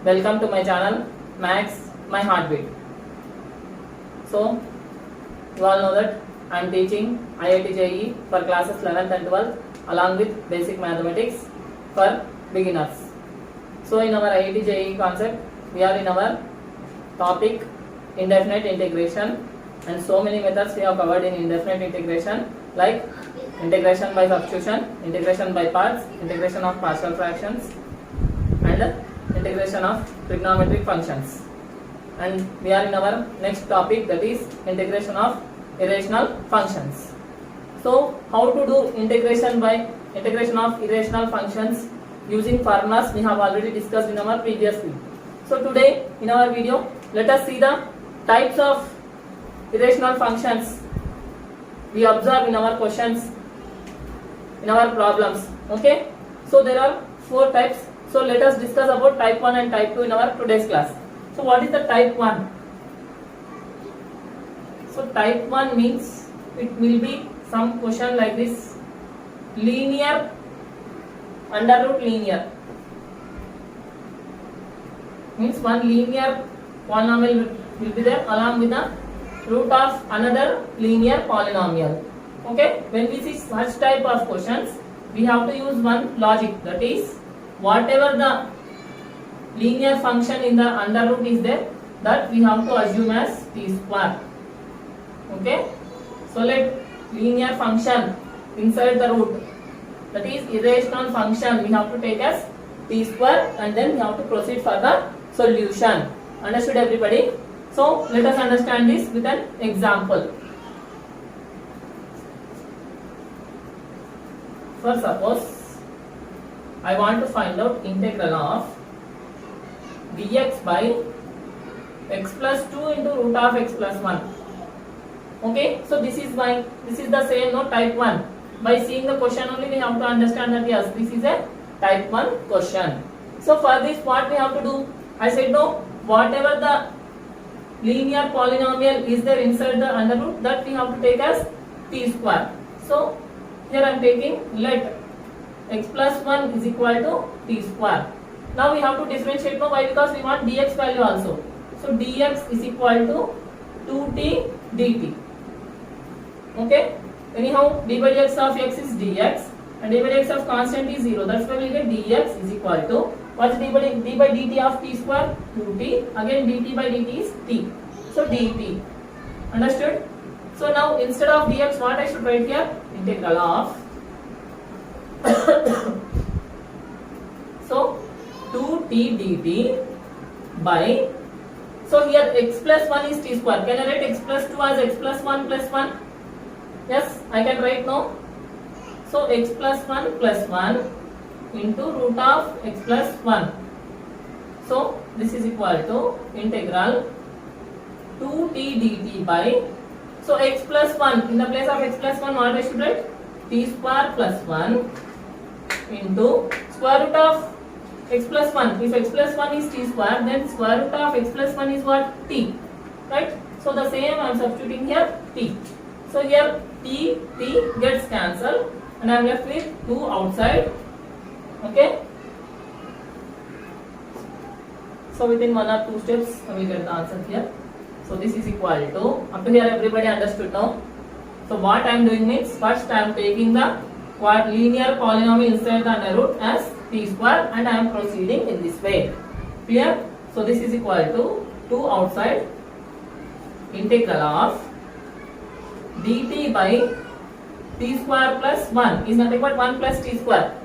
Welcome to my channel Max My Heartbeat. So, you all know that I am teaching IIT JEE for classes 11th and 12th along with basic mathematics for beginners. So, in our IIT JEE concept, we are in our topic indefinite integration, and so many methods we have covered in indefinite integration like integration by substitution, integration by parts, integration of partial fractions, and integration of trigonometric functions. And we are in our next topic, that is integration of irrational functions. So how to do integration of irrational functions using formulas we have already discussed in our previous video. So today in our video, let us see the types of irrational functions we observe in our questions, in our problems. Okay, so there are 4 types. So let us discuss about type 1 and type 2 in our today's class. So what is the type 1? So type 1 means it will be some question like this: linear, under root linear, means one linear polynomial will be there along with the root of another linear polynomial. Okay, when we see such type of questions, we have to use one logic, that is whatever the linear function in the under root is there, that we have to assume as t square. Okay, so let linear function inside the root, that is irrational function, we have to take as t square, and then we have to proceed for the solution. Understood everybody? So let us understand this with an example. For suppose I want to find out integral of dx by x plus 2 into root of x plus 1. Okay, so this is the same type 1. By seeing the question only we have to understand that yes, this is a type 1 question. So for this what we have to do? I said no, whatever the linear polynomial is there inside the under root, that we have to take as t square. So here I am taking let x plus 1 is equal to t square. Now we have to differentiate. No, why? Because we want dx value also. So dx is equal to 2t dt. Okay. Anyhow, d by dx of x is dx and d by dx of constant is 0. That's why we get dx is equal to, what's d by dt of t square? 2t. Again dt by dt is t. So dt. Understood? So now instead of dx, what I should write here? Integral of so 2t dt by, so here x plus 1 is t square. Can I write x plus 2 as x plus 1 plus 1? Yes, I can write no. So x plus 1 plus 1 into root of x plus 1. So this is equal to integral 2t dt by, so x plus 1, in the place of x plus 1 what I should write? T square plus 1 into square root of x plus 1. If x plus 1 is t square, then square root of x plus 1 is what? T. Right? So the same I am substituting here t. So here t gets cancelled and I am left with 2 outside. Okay. So within 1 or 2 steps I will get the answer here. So this is equal to, up to here everybody understood now. So what I am doing means, first I am taking the linear polynomial inside the under root as t square and I am proceeding in this way. Clear? So this is equal to 2 outside integral of dt by t square plus 1 is nothing but 1 plus t square.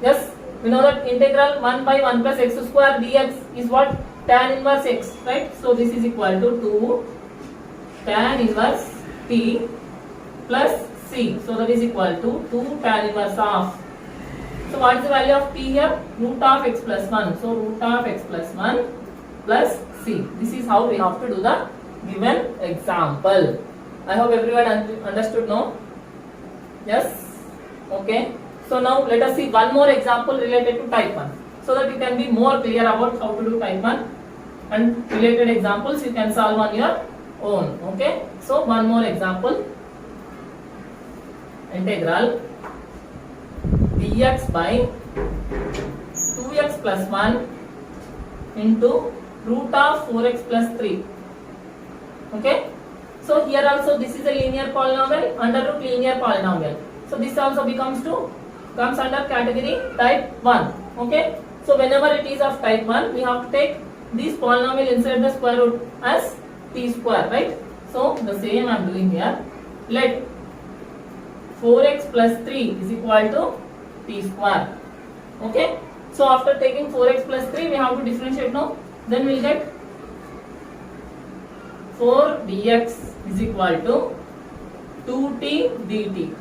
Yes, we know that integral 1 by 1 plus x square dx is what? Tan inverse x, right? So this is equal to 2 tan inverse t plus c. So that is equal to 2 tan inverse of. So what is the value of t here? Root of x plus 1. So root of x plus 1 plus c. This is how we have to do the given example. I hope everyone understood now. Yes? Okay. So now let us see one more example related to type 1, so that you can be more clear about how to do type 1 and related examples you can solve on your own. Okay. So one more example. Integral dx by 2x plus 1 into root of 4x plus 3. Okay. So here also this is a linear polynomial, under root linear polynomial. So this also comes under category type 1. Okay. So whenever it is of type 1, we have to take this polynomial inside the square root as t square, right? So the same I am doing here. Let 4x plus 3 is equal to t square. Okay. So after taking 4x plus 3, we have to differentiate now. Then we will get 4 dx is equal to 2t dt.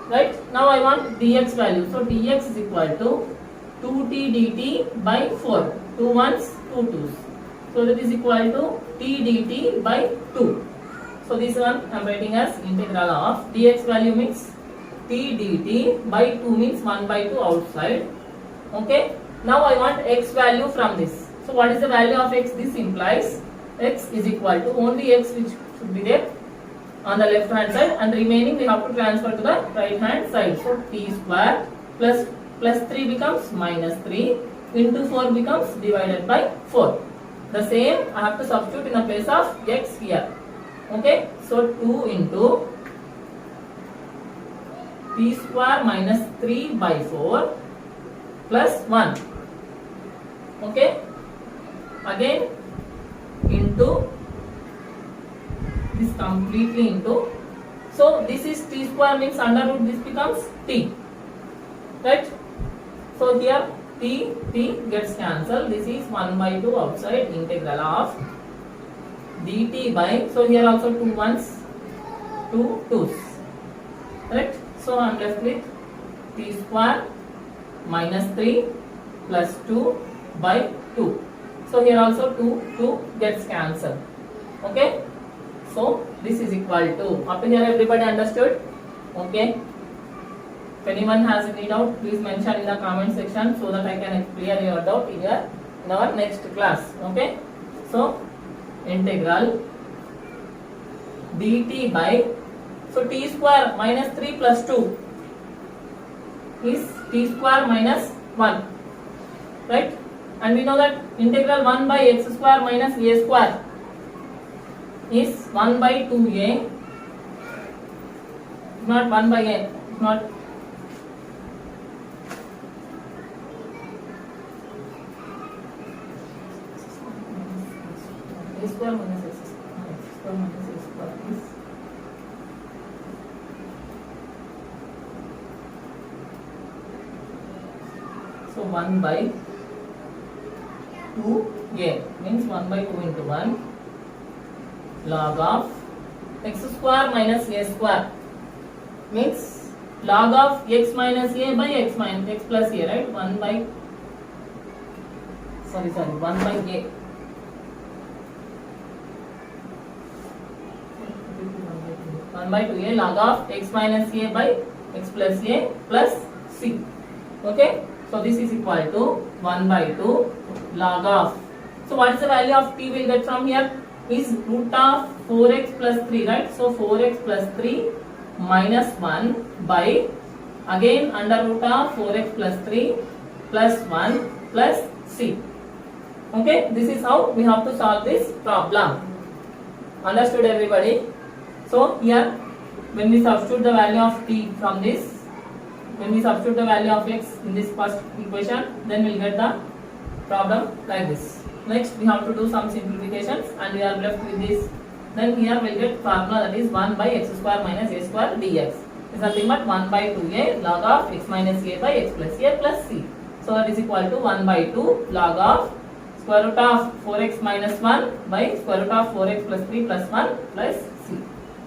Right. Now I want dx value. So dx is equal to 2t dt by 4. 2 ones, 2 twos. So that is equal to t dt by 2. So this one I am writing as integral of dx value means t dt by 2 means 1 by 2 outside. Okay. Now I want x value from this. So what is the value of x? This implies x is equal to only x which should be there on the left hand side, and remaining we have to transfer to the right hand side. So t square plus 3 becomes minus 3 into 4 becomes divided by 4. The same I have to substitute in the place of x here. Okay. So 2 into t square minus 3 by 4 plus 1. Okay. Again into this completely into. So this is t square means under root this becomes t. Right. So here t gets cancelled. This is 1 by 2 outside, integral of dt by, so here also 2 ones, 2 twos. Correct. So I am left with t square minus 3 plus 2 by 2. So here also 2 gets cancelled. Okay. So this is equal to, up to here everybody understood? Okay. If anyone has any doubt, please mention in the comment section so that I can clear your doubt in our next class. Okay. So integral dt by, so t square minus 3 plus 2 is t square minus 1. Right. And we know that integral 1 by x square minus a square is 1 by 2a, not 1 by a, not a square minus x square minus a square is so 1 by 2a means 1 by 2 into 1 log of x square minus a square means log of x minus a by x plus a, right? 1 by 1 by a. 1 by 2a log of x minus a by x plus a plus c. Okay. So this is equal to 1 by 2 log of. So what is the value of t will get from here? Is root of 4x plus 3, right? So 4x plus 3 minus 1 by, again under root of 4x plus 3 plus 1 plus c. Okay. This is how we have to solve this problem. Understood everybody? So here when we substitute the value of t from this, when we substitute the value of x in this first equation, then we will get the problem like this. Next we have to do some simplifications and we are left with this. Then here we will get formula, that is 1 by x square minus a square dx is nothing but 1 by 2a log of x minus a by x plus a plus c. So that is equal to 1 by 2 log of square root of 4x minus 1 by square root of 4x plus 3 plus 1 plus c.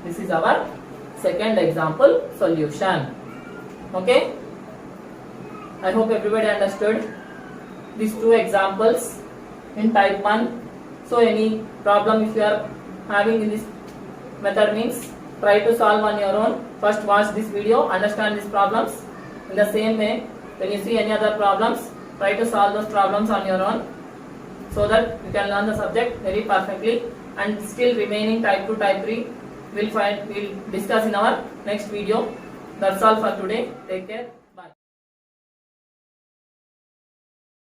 This is our second example solution. Okay. I hope everybody understood these two examples in type 1. So any problem if you are having in this method means try to solve on your own. First watch this video, understand these problems. In the same way, when you see any other problems, try to solve those problems on your own so that you can learn the subject very perfectly. And still remaining type 2, type 3 we'll discuss in our next video. That's all for today. Take care.